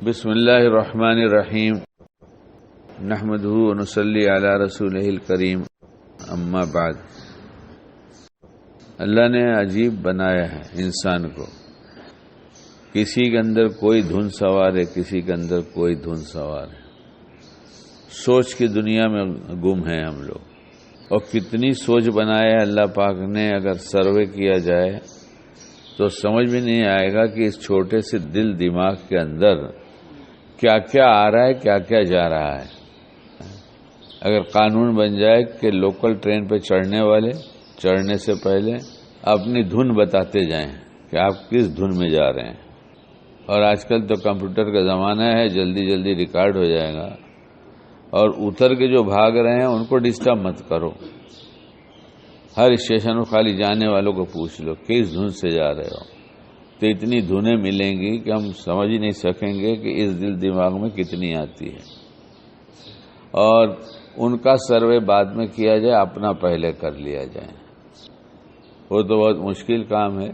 بسم اللہ الرحمن الرحیم نحمدہ ونصلی علی رسولہ الکریم اما بعد۔ اللہ نے عجیب بنایا ہے انسان کو، کسی کے اندر کوئی دھن سوار ہے، کسی کے اندر کوئی دھن سوار ہے۔ سوچ کی دنیا میں گم ہیں ہم لوگ، اور کتنی سوچ بنایا ہے اللہ پاک نے، اگر سروے کیا جائے تو سمجھ میں نہیں آئے گا کہ اس چھوٹے سے دل دماغ کے اندر کیا کیا آ رہا ہے، کیا کیا جا رہا ہے۔ اگر قانون بن جائے کہ لوکل ٹرین پہ چڑھنے والے چڑھنے سے پہلے اپنی دھن بتاتے جائیں کہ آپ کس دھن میں جا رہے ہیں، اور آج کل تو کمپیوٹر کا زمانہ ہے، جلدی جلدی ریکارڈ ہو جائے گا، اور اتر کے جو بھاگ رہے ہیں ان کو ڈسٹرب مت کرو، ہر اسٹیشن کو خالی جانے والوں کو پوچھ لو کس دھن سے جا رہے ہو، تو اتنی دھنیں ملیں گی کہ ہم سمجھ ہی نہیں سکیں گے کہ اس دل دماغ میں کتنی آتی ہے۔ اور ان کا سروے بعد میں کیا جائے، اپنا پہلے کر لیا جائے، وہ تو بہت مشکل کام ہے۔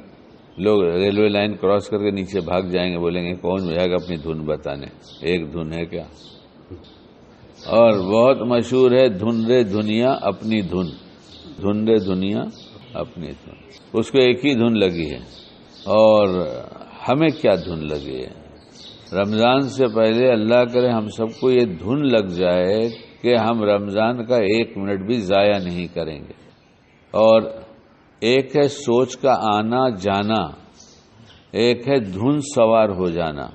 لوگ ریلوے لائن کراس کر کے نیچے بھاگ جائیں گے، بولیں گے کون جائے گا اپنی دھن بتانے، ایک دھن ہے کیا۔ اور بہت مشہور ہے دھن رے دنیا اپنی دھن، دھن رے دنیا اپنی دھن، اس کو ایک ہی دھن لگی ہے۔ اور ہمیں کیا دھن لگی ہے؟ رمضان سے پہلے اللہ کرے ہم سب کو یہ دھن لگ جائے کہ ہم رمضان کا ایک منٹ بھی ضائع نہیں کریں گے۔ اور ایک ہے سوچ کا آنا جانا، ایک ہے دھن سوار ہو جانا۔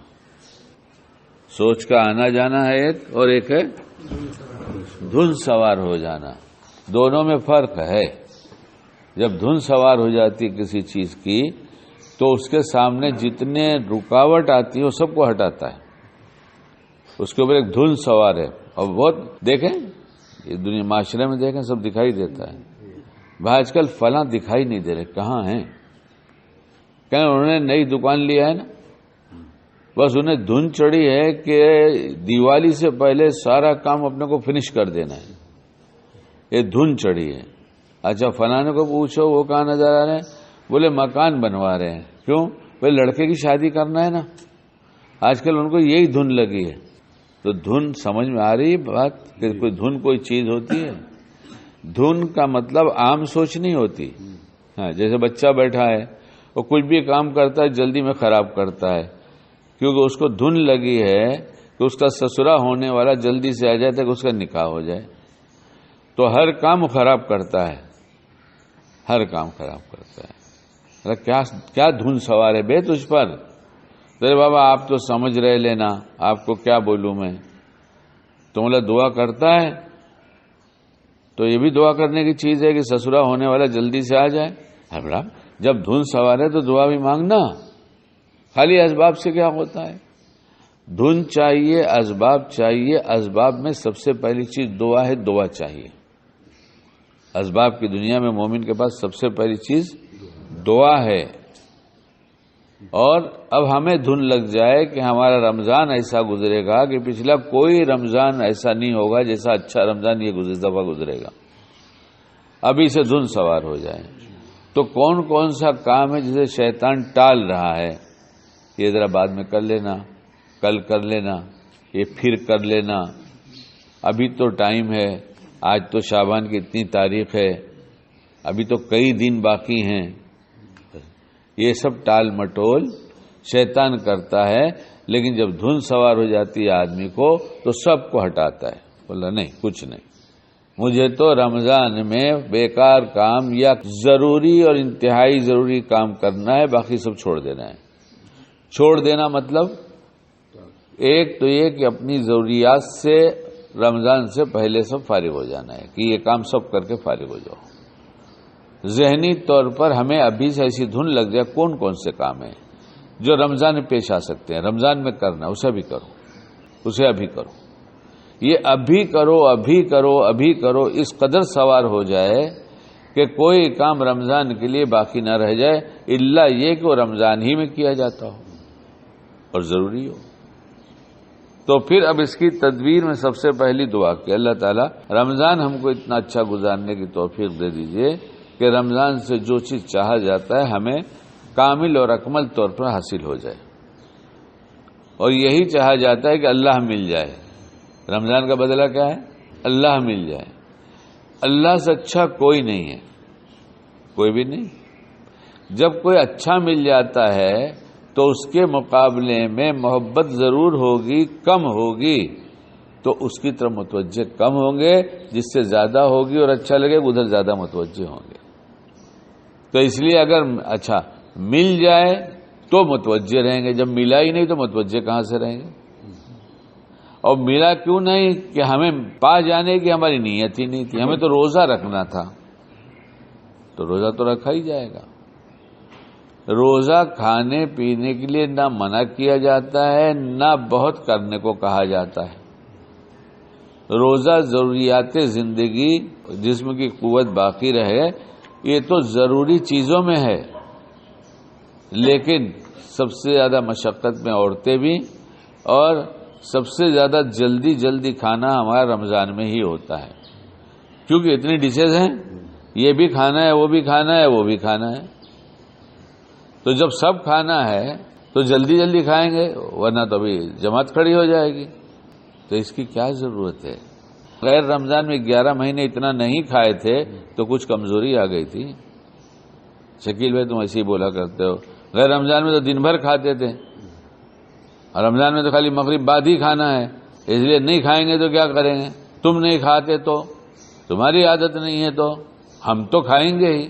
سوچ کا آنا جانا ہے ایک، اور ایک ہے دھن سوار ہو جانا۔ دونوں میں فرق ہے۔ جب دھن سوار ہو جاتی کسی چیز کی تو اس کے سامنے جتنے رکاوٹ آتی ہے وہ سب کو ہٹاتا ہے، اس کے اوپر ایک دھن سوار ہے۔ اور بہت دیکھیں یہ دنیا معاشرے میں دیکھیں سب دکھائی دیتا ہے۔ بھائی آج کل فلاں دکھائی نہیں دے رہے، کہاں ہیں؟ کہ انہوں نے نئی دکان لیا ہے نا، بس انہیں دھن چڑھی ہے کہ دیوالی سے پہلے سارا کام اپنے کو فنش کر دینا ہے، یہ دھن چڑھی ہے۔ اچھا فلانے کو پوچھو وہ کہاں نظر آ رہے ہیں، بولے مکان بنوا رہے ہیں۔ کیوں؟ بھائی لڑکے کی شادی کرنا ہے نا، آج کل ان کو یہی دھن لگی ہے۔ تو دھن سمجھ میں آ رہی ہے بات کہ کوئی دھن کوئی چیز ہوتی ہے؟ دھن کا مطلب عام سوچ نہیں ہوتی۔ ہاں، جیسے بچہ بیٹھا ہے وہ کچھ بھی کام کرتا ہے جلدی میں خراب کرتا ہے، کیونکہ اس کو دھن لگی ہے کہ اس کا سسرا ہونے والا جلدی سے آ جائے تاکہ اس کا نکاح ہو جائے، تو ہر کام خراب کرتا ہے، ہر کام خراب کرتا ہے۔ کیا دھن سوار ہے بے تجھ پر؟ ارے بابا آپ تو سمجھ رہے لینا، آپ کو کیا بولوں میں۔ تو مولا دعا کرتا ہے تو یہ بھی دعا کرنے کی چیز ہے کہ سسرا ہونے والا جلدی سے آ جائے۔ ابڑا جب دھن سوار ہے تو دعا بھی مانگنا، خالی اسباب سے کیا ہوتا ہے؟ دھن چاہیے، اسباب چاہیے۔ اسباب میں سب سے پہلی چیز دعا ہے، دعا چاہیے۔ اسباب کی دنیا میں مومن کے پاس سب سے پہلی چیز دعا ہے۔ اور اب ہمیں دھن لگ جائے کہ ہمارا رمضان ایسا گزرے گا کہ پچھلا کوئی رمضان ایسا نہیں ہوگا جیسا اچھا رمضان یہ دفعہ گزرے گا، ابھی سے دھن سوار ہو جائے۔ تو کون کون سا کام ہے جسے شیطان ٹال رہا ہے؟ یہ ذرا بعد میں کر لینا، کل کر لینا، یہ پھر کر لینا، ابھی تو ٹائم ہے، آج تو شعبان کی اتنی تاریخ ہے، ابھی تو کئی دن باقی ہیں۔ یہ سب ٹال مٹول شیطان کرتا ہے، لیکن جب دھن سوار ہو جاتی ہے آدمی کو تو سب کو ہٹاتا ہے، بولا نہیں کچھ نہیں، مجھے تو رمضان میں بیکار کام یا ضروری اور انتہائی ضروری کام کرنا ہے، باقی سب چھوڑ دینا ہے۔ چھوڑ دینا مطلب ایک تو یہ کہ اپنی ضروریات سے رمضان سے پہلے سب فارغ ہو جانا ہے کہ یہ کام سب کر کے فارغ ہو جاؤ۔ ذہنی طور پر ہمیں ابھی سے ایسی دھن لگ جائے کون کون سے کام ہیں جو رمضان میں پیش آ سکتے ہیں، رمضان میں کرنا، اسے بھی کرو، اسے ابھی کرو، یہ ابھی کرو ابھی کرو ابھی کرو، اس قدر سوار ہو جائے کہ کوئی کام رمضان کے لیے باقی نہ رہ جائے الا یہ کہ وہ رمضان ہی میں کیا جاتا ہو اور ضروری ہو۔ تو پھر اب اس کی تدبیر میں سب سے پہلی دعا کہ اللہ تعالیٰ رمضان ہم کو اتنا اچھا گزارنے کی توفیق دے دیجئے کہ رمضان سے جو چیز چاہا جاتا ہے ہمیں کامل اور اکمل طور پر حاصل ہو جائے۔ اور یہی چاہا جاتا ہے کہ اللہ مل جائے. رمضان کا بدلہ کیا ہے؟ اللہ مل جائے. اللہ سے اچھا کوئی نہیں ہے، کوئی بھی نہیں. جب کوئی اچھا مل جاتا ہے تو اس کے مقابلے میں محبت ضرور ہوگی، کم ہوگی، تو اس کی طرف متوجہ کم ہوں گے. جس سے زیادہ ہوگی اور اچھا لگے ادھر زیادہ متوجہ ہوں گے. تو اس لیے اگر اچھا مل جائے تو متوجہ رہیں گے، جب ملا ہی نہیں تو متوجہ کہاں سے رہیں گے؟ اور ملا کیوں نہیں کہ ہمیں پا جانے کی ہماری نیت ہی نہیں تھی. ہمیں تو روزہ رکھنا تھا، تو روزہ تو رکھا ہی جائے گا. روزہ کھانے پینے کے لیے نہ منع کیا جاتا ہے، نہ بہت کرنے کو کہا جاتا ہے. روزہ ضروریات زندگی، جسم کی قوت باقی رہے، یہ تو ضروری چیزوں میں ہے. لیکن سب سے زیادہ مشقت میں عورتیں بھی، اور سب سے زیادہ جلدی کھانا ہمارا رمضان میں ہی ہوتا ہے، کیونکہ اتنی ڈشز ہیں، یہ بھی کھانا ہے، وہ بھی کھانا ہے، وہ بھی کھانا ہے. تو جب سب کھانا ہے تو جلدی کھائیں گے، ورنہ تو ابھی جماعت کھڑی ہو جائے گی. تو اس کی کیا ضرورت ہے؟ غیر رمضان میں 11 مہینے اتنا نہیں کھائے تھے تو کچھ کمزوری آ گئی تھی. شکیل بھائی تم ایسے ہی بولا کرتے ہو، غیر رمضان میں تو دن بھر کھاتے تھے، اور رمضان میں تو خالی مغرب بعد ہی کھانا ہے، اس لیے نہیں کھائیں گے تو کیا کریں گے؟ تم نہیں کھاتے تو تمہاری عادت نہیں ہے، تو ہم تو کھائیں گے ہی.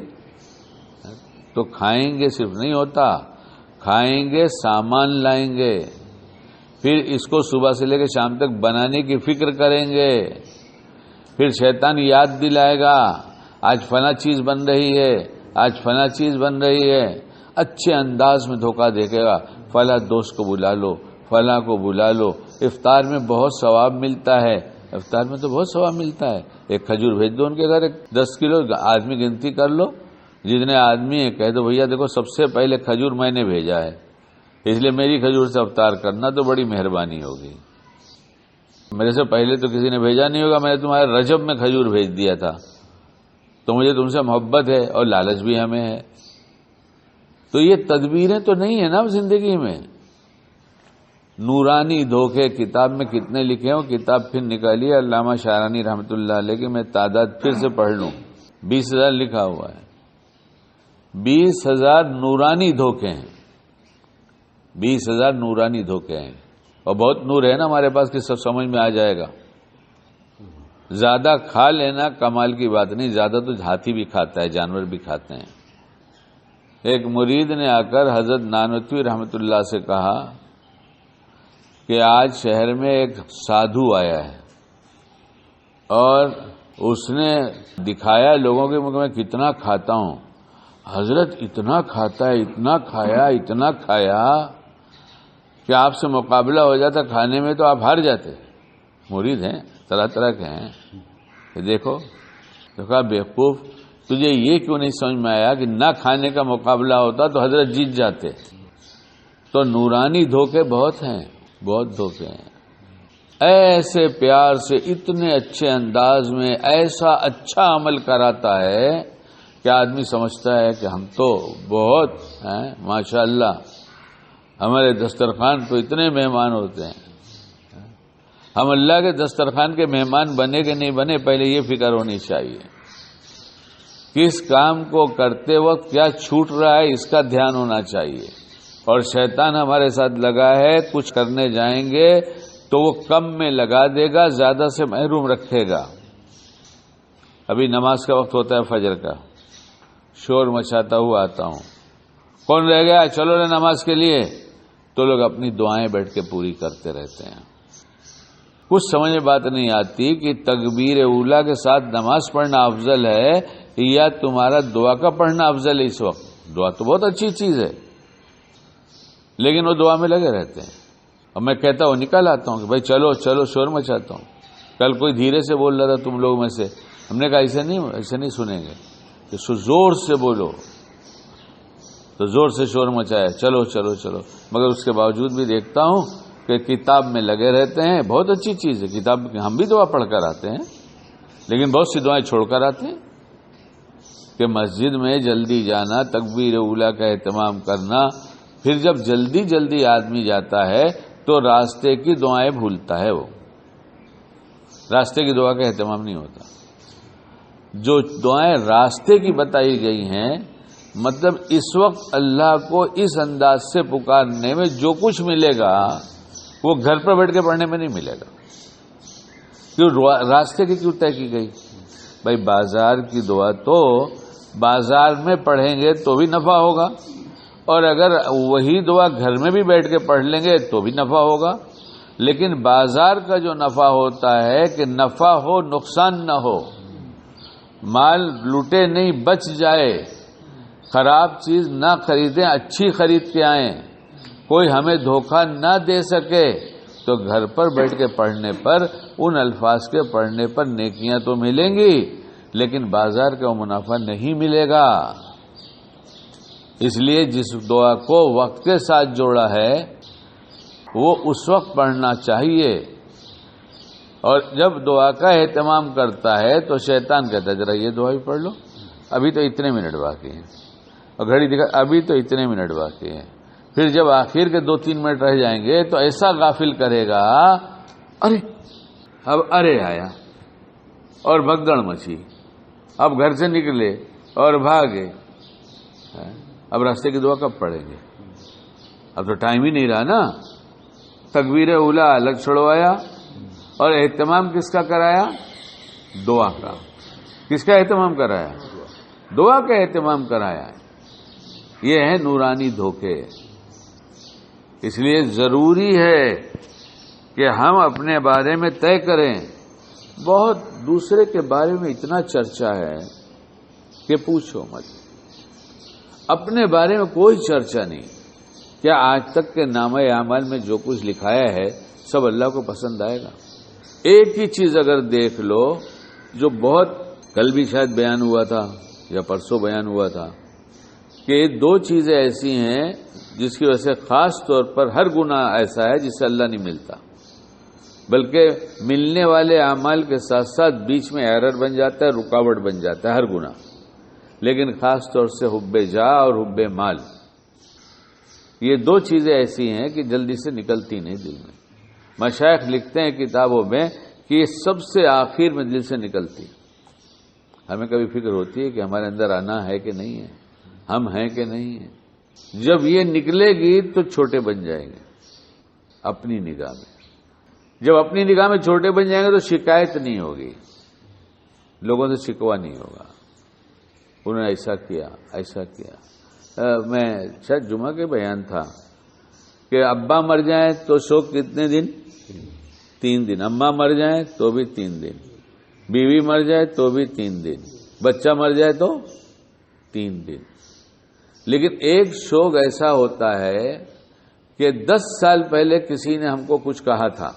تو کھائیں گے صرف نہیں ہوتا، کھائیں گے سامان لائیں گے، پھر اس کو صبح سے لے کے شام تک بنانے کی فکر کریں گے. پھر شیطان یاد دلائے گا آج فلاں چیز بن رہی ہے، آج فلاں چیز بن رہی ہے. اچھے انداز میں دھوکہ دیکھے گا، فلاں دوست کو بلا لو، فلاں کو بلا لو، افطار میں بہت ثواب ملتا ہے. افطار میں تو بہت ثواب ملتا ہے. ایک کھجور بھیج دو ان کے گھر، 10 کلو، آدمی گنتی کر لو جتنے آدمی ہیں، کہہ دو بھیا دیکھو سب سے پہلے کھجور میں نے بھیجا ہے، اس لیے میری کھجور سے افطار کرنا تو بڑی مہربانی ہوگی. میرے سے پہلے تو کسی نے بھیجا نہیں ہوگا، میں نے تمہارے رجب میں کھجور بھیج دیا تھا، تو مجھے تم سے محبت ہے اور لالچ بھی ہمیں ہے. تو یہ تدبیریں تو نہیں ہیں نا زندگی میں. نورانی دھوکے کتاب میں کتنے لکھے ہوں، کتاب پھر نکالیے علامہ شارانی رحمۃ اللہ علیہ کی، میں تعداد پھر سے پڑھ لوں. 20,000 لکھا ہوا ہے. 20,000 نورانی دھوکے ہیں، 20,000 نورانی دھوکے ہیں. اور بہت نور ہے نا ہمارے پاس کہ سب سمجھ میں آ جائے گا. زیادہ کھا لینا کمال کی بات نہیں، زیادہ تو ہاتھی بھی کھاتا ہے، جانور بھی کھاتے ہیں. ایک مرید نے آ کر حضرت نانوتوی رحمۃ اللہ سے کہا کہ آج شہر میں ایک سادھو آیا ہے اور اس نے دکھایا لوگوں کے میں کتنا کھاتا ہوں. حضرت اتنا کھاتا ہے، اتنا کھایا، اتنا کھایا کہ آپ سے مقابلہ ہو جاتا کھانے میں تو آپ ہار جاتے. مرید ہیں، طرح طرح کے ہیں. کہ دیکھو تو کہا بیوقوف، تجھے یہ کیوں نہیں سمجھ میں آیا کہ نہ کھانے کا مقابلہ ہوتا تو حضرت جیت جاتے. تو نورانی دھوکے بہت ہیں، بہت دھوکے ہیں. ایسے پیار سے اتنے اچھے انداز میں ایسا اچھا عمل کراتا ہے کہ آدمی سمجھتا ہے کہ ہم تو بہت ہیں ماشاء اللہ، ہمارے دسترخوان تو اتنے مہمان ہوتے ہیں. ہم اللہ کے دسترخوان کے مہمان بنے کہ نہیں بنے، پہلے یہ فکر ہونی چاہیے. کس کام کو کرتے وقت کیا چھوٹ رہا ہے اس کا دھیان ہونا چاہیے. اور شیطان ہمارے ساتھ لگا ہے، کچھ کرنے جائیں گے تو وہ کم میں لگا دے گا، زیادہ سے محروم رکھے گا. ابھی نماز کا وقت ہوتا ہے فجر کا، شور مچاتا ہوا آتا ہوں، کون رہ گیا چلو رے نماز کے لیے، تو لوگ اپنی دعائیں بیٹھ کے پوری کرتے رہتے ہیں. کچھ سمجھ میں بات نہیں آتی کہ تکبیر اولا کے ساتھ نماز پڑھنا افضل ہے یا تمہارا دعا کا پڑھنا افضل ہے. اس وقت دعا تو بہت اچھی چیز ہے، لیکن وہ دعا میں لگے رہتے ہیں. اور میں کہتا ہوں نکال آتا ہوں کہ بھائی چلو چلو، شور مچاتا ہوں. کل کوئی دھیرے سے بول رہا تھا تم لوگوں میں سے، ہم نے کہا ایسے نہیں سنیں گے، کہ زور سے بولو. تو زور سے شور مچایا، چلو چلو چلو. مگر اس کے باوجود بھی دیکھتا ہوں کہ کتاب میں لگے رہتے ہیں. بہت اچھی چیز ہے کتاب، ہم بھی دعا پڑھ کر آتے ہیں، لیکن بہت سی دعائیں چھوڑ کر آتے ہیں. کہ مسجد میں جلدی جانا، تکبیر اولا کا اہتمام کرنا. پھر جب جلدی آدمی جاتا ہے تو راستے کی دعائیں بھولتا ہے، وہ راستے کی دعا کا اہتمام نہیں ہوتا۔ جو دعائیں راستے کی بتائی گئی ہیں، مطلب اس وقت اللہ کو اس انداز سے پکارنے میں جو کچھ ملے گا وہ گھر پر بیٹھ کے پڑھنے میں نہیں ملے گا۔ کیوں راستے کی کیوں طے کی گئی؟ بھائی بازار کی دعا تو بازار میں پڑھیں گے تو بھی نفع ہوگا، اور اگر وہی دعا گھر میں بھی بیٹھ کے پڑھ لیں گے تو بھی نفع ہوگا۔ لیکن بازار کا جو نفع ہوتا ہے کہ نفع ہو نقصان نہ ہو، مال لوٹے نہیں بچ جائے، خراب چیز نہ خریدیں اچھی خرید کے آئیں، کوئی ہمیں دھوکہ نہ دے سکے، تو گھر پر بیٹھ کے پڑھنے پر ان الفاظ کے پڑھنے پر نیکیاں تو ملیں گی، لیکن بازار کا منافع نہیں ملے گا۔ اس لیے جس دعا کو وقت کے ساتھ جوڑا ہے وہ اس وقت پڑھنا چاہیے، اور جب دعا کا اہتمام کرتا ہے تو شیطان کہتا ہے ذرا یہ دعا بھی پڑھ لو، ابھی تو اتنے منٹ باقی ہیں، اور گھڑی دکھا ابھی تو اتنے منٹ باقی ہیں۔ پھر جب آخر کے 2-3 منٹ رہ جائیں گے تو ایسا غافل کرے گا، اب آیا اور بھگدڑ مچی، اب گھر سے نکلے اور بھاگے، اب راستے کی دعا کب پڑھیں گے؟ اب تو ٹائم ہی نہیں رہا نا۔ تکبیر اولا الگ چھڑوایا، اور اہتمام کس کا کرایا؟ دعا کا۔ کس کا اہتمام کرایا؟ دعا کا اہتمام کرایا۔ یہ ہے نورانی دھوکے۔ اس لیے ضروری ہے کہ ہم اپنے بارے میں طے کریں۔ بہت دوسرے کے بارے میں اتنا چرچا ہے کہ پوچھو مت، اپنے بارے میں کوئی چرچا نہیں۔ کیا آج تک کے نامہ اعمال میں جو کچھ لکھایا ہے سب اللہ کو پسند آئے گا؟ ایک ہی چیز اگر دیکھ لو، جو بہت کل بھی شاید بیان ہوا تھا یا پرسوں بیان ہوا تھا، کہ 2 چیزیں ایسی ہیں جس کی وجہ سے خاص طور پر ہر گناہ ایسا ہے جس سے اللہ نہیں ملتا، بلکہ ملنے والے اعمال کے ساتھ ساتھ بیچ میں ایرر بن جاتا ہے، رکاوٹ بن جاتا ہے ہر گناہ، لیکن خاص طور سے حب جاہ اور حب مال، یہ 2 چیزیں ایسی ہیں کہ جلدی سے نکلتی نہیں دل میں۔ مشائخ لکھتے ہیں کتابوں میں کہ یہ سب سے آخر میں دل سے نکلتی۔ ہمیں کبھی فکر ہوتی ہے کہ ہمارے اندر آنا ہے کہ نہیں ہے، ہم ہیں کہ نہیں ہیں؟ جب یہ نکلے گی تو چھوٹے بن جائیں گے اپنی نگاہ میں۔ جب اپنی نگاہ میں چھوٹے بن جائیں گے تو شکایت نہیں ہوگی، لوگوں سے شکوہ نہیں ہوگا، انہوں نے ایسا کیا ایسا کیا۔ میں شاید جمعہ کے بیان تھا کہ ابا مر جائیں تو شوق کتنے دن؟ 3 دن۔ اماں مر جائیں تو بھی 3 دن، بیوی مر جائے تو بھی 3 دن، بچہ مر جائے تو 3 دن۔ لیکن ایک شوق ایسا ہوتا ہے کہ 10 سال پہلے کسی نے ہم کو کچھ کہا تھا،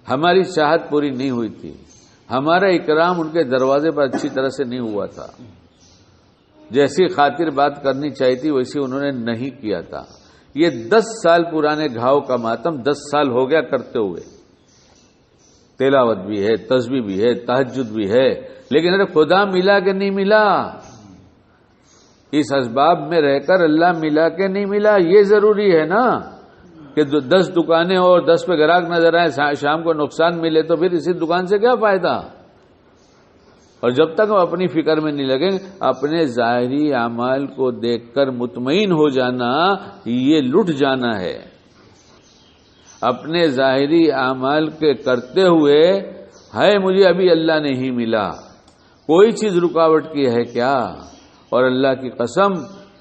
ہماری چاہت پوری نہیں ہوئی تھی، ہمارا اکرام ان کے دروازے پر اچھی طرح سے نہیں ہوا تھا، جیسی خاطر بات کرنی چاہیے تھی ویسی انہوں نے نہیں کیا تھا۔ یہ 10 سال پرانے گھاؤ کا ماتم 10 سال ہو گیا کرتے ہوئے، تلاوت بھی ہے، تسبیح بھی ہے، تہجد بھی ہے، لیکن ارے خدا ملا کہ نہیں ملا؟ اس اسباب میں رہ کر اللہ ملا کہ نہیں ملا یہ ضروری ہے نا، کہ 10 دکانیں ہو اور 10 پہ گراہک نظر آئے، شام کو نقصان ملے تو پھر اسی دکان سے کیا فائدہ؟ اور جب تک ہم اپنی فکر میں نہیں لگیں، اپنے ظاہری اعمال کو دیکھ کر مطمئن ہو جانا یہ لٹ جانا ہے۔ اپنے ظاہری اعمال کے کرتے ہوئے ہے مجھے ابھی اللہ نہیں ملا، کوئی چیز رکاوٹ کی ہے کیا؟ اور اللہ کی قسم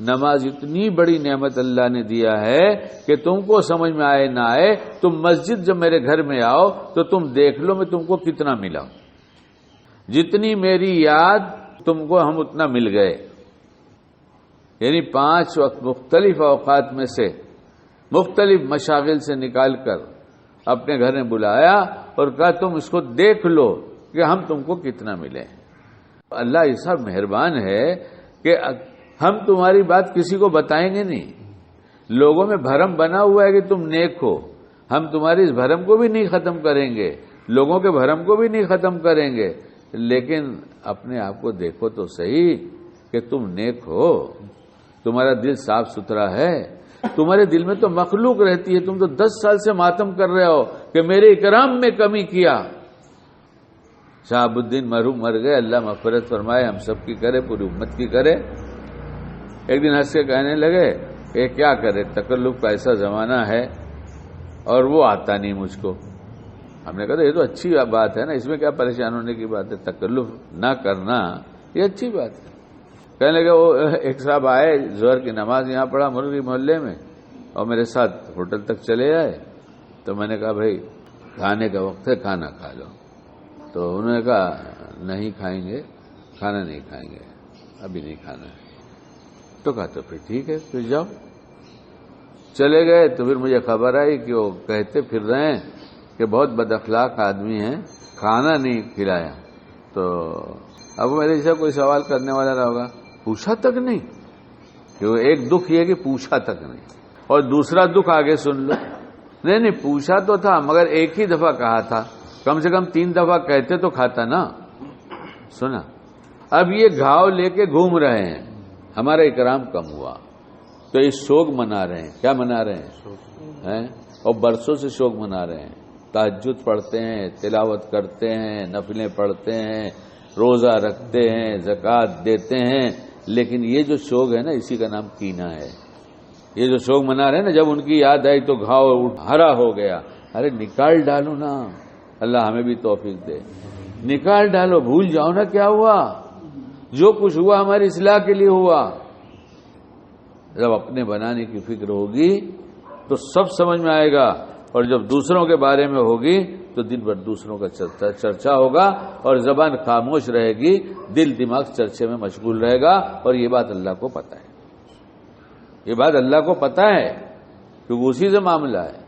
نماز اتنی بڑی نعمت اللہ نے دیا ہے کہ تم کو سمجھ میں آئے نہ آئے، تم مسجد جب میرے گھر میں آؤ تو تم دیکھ لو میں تم کو کتنا ملا، جتنی میری یاد تم کو ہم اتنا مل گئے۔ یعنی 5 وقت مختلف اوقات میں سے مختلف مشاغل سے نکال کر اپنے گھر میں بلایا اور کہا تم اس کو دیکھ لو کہ ہم تم کو کتنا ملے۔ اللہ ایسا مہربان ہے کہ ہم تمہاری بات کسی کو بتائیں گے نہیں، لوگوں میں بھرم بنا ہوا ہے کہ تم نیک ہو، ہم تمہاری اس بھرم کو بھی نہیں ختم کریں گے، لوگوں کے بھرم کو بھی نہیں ختم کریں گے، لیکن اپنے آپ کو دیکھو تو صحیح کہ تم نیک ہو، تمہارا دل صاف ستھرا ہے، تمہارے دل میں تو مخلوق رہتی ہے، تم تو 10 سال سے ماتم کر رہے ہو کہ میرے اکرام میں کمی کیا۔ شہاب الدین مرحوم مر گئے، اللہ مغفرت فرمائے، ہم سب کی کرے، پوری امت کی کرے۔ ایک دن ہنس کے کہنے لگے کہ کیا کرے، تکلف کا ایسا زمانہ ہے اور وہ آتا نہیں مجھ کو۔ ہم نے کہا یہ تو اچھی بات ہے نا، اس میں کیا پریشان ہونے کی بات ہے، تکلف نہ کرنا یہ اچھی بات ہے۔ کہنے لگے وہ ایک صاحب آئے، ظہر کی نماز یہاں پڑھا مرغی محلے میں، اور میرے ساتھ ہوٹل تک چلے آئے۔ تو میں نے کہا بھائی کھانے کا وقت ہے، کھانا کھا لو۔ تو انہوں نے کہا نہیں کھائیں گے، کھانا نہیں کھائیں گے، ابھی نہیں کھانا ہے۔ تو کہا تو پھر ٹھیک ہے، پھر جاؤ۔ چلے گئے تو پھر مجھے خبر آئی کہ وہ کہتے پھر رہے ہیں کہ بہت بد اخلاق آدمی ہیں، کھانا نہیں کھلایا۔ تو اب میرے سے کوئی سوال کرنے والا نہ ہوگا، پوچھا تک نہیں، کہ وہ ایک دکھ یہ کہ پوچھا تک نہیں، اور دوسرا دکھ آگے سن لو، نہیں پوچھا تو تھا مگر ایک ہی دفعہ کہا تھا، کم سے کم 3 دفعہ کہتے تو کھاتا نا۔ سنا، اب یہ گھاؤ لے کے گھوم رہے ہیں، ہمارا اکرام کم ہوا تو یہ شوق منا رہے ہیں۔ کیا منا رہے ہیں؟ اور برسوں سے شوق منا رہے ہیں، تہجد پڑھتے ہیں، تلاوت کرتے ہیں، نفلیں پڑھتے ہیں، روزہ رکھتے ہیں، زکوٰۃ دیتے ہیں، لیکن یہ جو شوق ہے نا اسی کا نام کینہ ہے۔ یہ جو شوق منا رہے ہیں نا، جب ان کی یاد آئی تو گھاؤ ہرا ہو گیا۔ ارے نکال ڈالو نا، اللہ ہمیں بھی توفیق دے، نکال ڈالو، بھول جاؤ نا کیا ہوا، جو کچھ ہوا ہماری اصلاح کے لیے ہوا۔ جب اپنے بنانے کی فکر ہوگی تو سب سمجھ میں آئے گا، اور جب دوسروں کے بارے میں ہوگی تو دن بھر دوسروں کا چرچا ہوگا، اور زبان خاموش رہے گی، دل دماغ چرچے میں مشغول رہے گا، اور یہ بات اللہ کو پتہ ہے، یہ بات اللہ کو پتہ ہے، کیونکہ اسی سے معاملہ ہے۔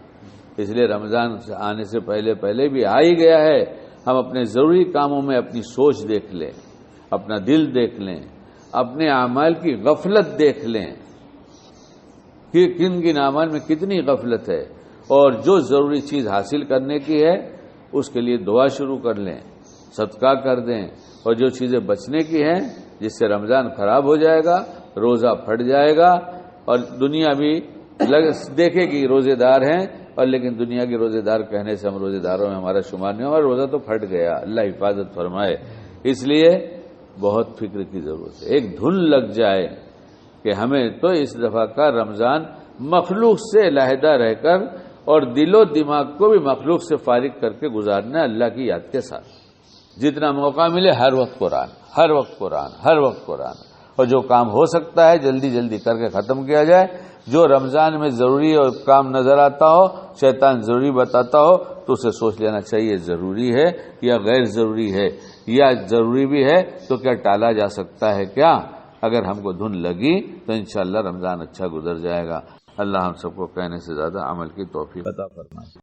اس لیے رمضان آنے سے پہلے بھی آ ہی گیا ہے، ہم اپنے ضروری کاموں میں اپنی سوچ دیکھ لیں، اپنا دل دیکھ لیں، اپنے اعمال کی غفلت دیکھ لیں کہ کن کن اعمال میں کتنی غفلت ہے، اور جو ضروری چیز حاصل کرنے کی ہے اس کے لیے دعا شروع کر لیں، صدقہ کر دیں، اور جو چیزیں بچنے کی ہیں جس سے رمضان خراب ہو جائے گا، روزہ پھٹ جائے گا، اور دنیا بھی دیکھے کہ روزے دار ہیں، اور لیکن دنیا کے روزے دار کہنے سے ہم روزے داروں میں ہمارا شمار نہیں، ہمارا روزہ تو پھٹ گیا، اللہ حفاظت فرمائے۔ اس لیے بہت فکر کی ضرورت ہے، ایک دھن لگ جائے کہ ہمیں تو اس دفعہ کا رمضان مخلوق سے علیحدہ رہ کر اور دل و دماغ کو بھی مخلوق سے فارغ کر کے گزارنا ہے، اللہ کی یاد کے ساتھ۔ جتنا موقع ملے ہر وقت قرآن، ہر وقت قرآن، ہر وقت قرآن، اور جو کام ہو سکتا ہے جلدی جلدی کر کے ختم کیا جائے۔ جو رمضان میں ضروری اور کام نظر آتا ہو، شیطان ضروری بتاتا ہو، تو اسے سوچ لینا چاہیے ضروری ہے یا غیر ضروری ہے، یا ضروری بھی ہے تو کیا ٹالا جا سکتا ہے کیا۔ اگر ہم کو دھن لگی تو انشاءاللہ رمضان اچھا گزر جائے گا۔ اللہ ہم سب کو کہنے سے زیادہ عمل کی توفیق عطا فرمائے۔